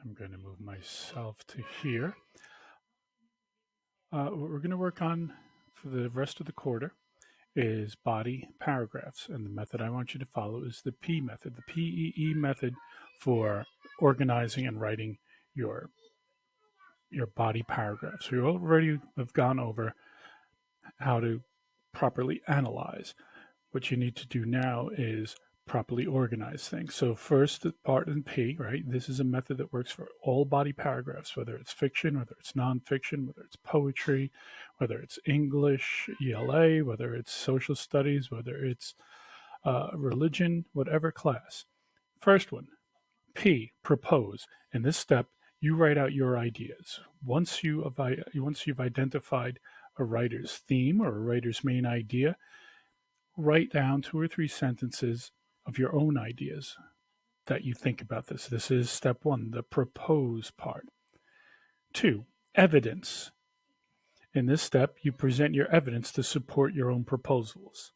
I'm going to move myself to here. What we're going to work on for the rest of the quarter is body paragraphs. And the method I want you to follow is the P method, the P.E.E. method for organizing and writing your your body paragraphs. So you already have gone over how to properly analyze. What you need to do now is properly organize things. So first, the part in P, right? This is a method that works for all body paragraphs, whether it's fiction, whether it's nonfiction, whether it's poetry, whether it's English, ELA, whether it's social studies, whether it's religion, whatever class. First one, P, propose. In this step, you write out your ideas. Once you've identified a writer's theme or a writer's main idea, write down 2 or 3 sentences of your own ideas that you think about this. This is step one, the propose part. Two, evidence. In this step, you present your evidence to support your own proposals.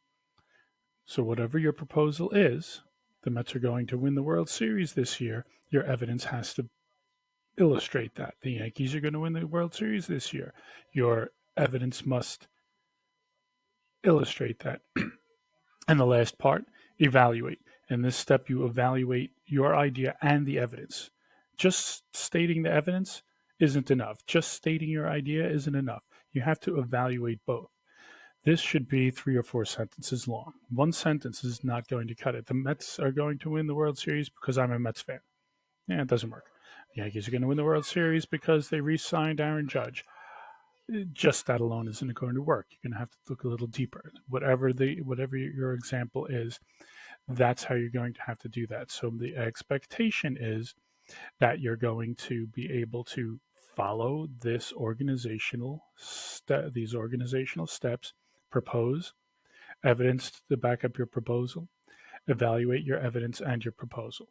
So, whatever your proposal is, the Mets are going to win the World Series this year, your evidence has to illustrate that. The Yankees are going to win the World Series this year. Your evidence must illustrate that. And the last part, evaluate. In this step, you evaluate your idea and the evidence. Just stating the evidence isn't enough. Just stating your idea isn't enough. You have to evaluate both. This should be 3 or 4 sentences long. One sentence is not going to cut it. The Mets are going to win the World Series because I'm a Mets fan. Yeah, it doesn't work. The Yankees are going to win the World Series because they re signed Aaron Judge. Just that alone isn't going to work. You're going to have to look a little deeper. Whatever your example is, that's how you're going to have to do that. So the expectation is that you're going to be able to follow these organizational steps, propose evidence to back up your proposal, evaluate your evidence and your proposal.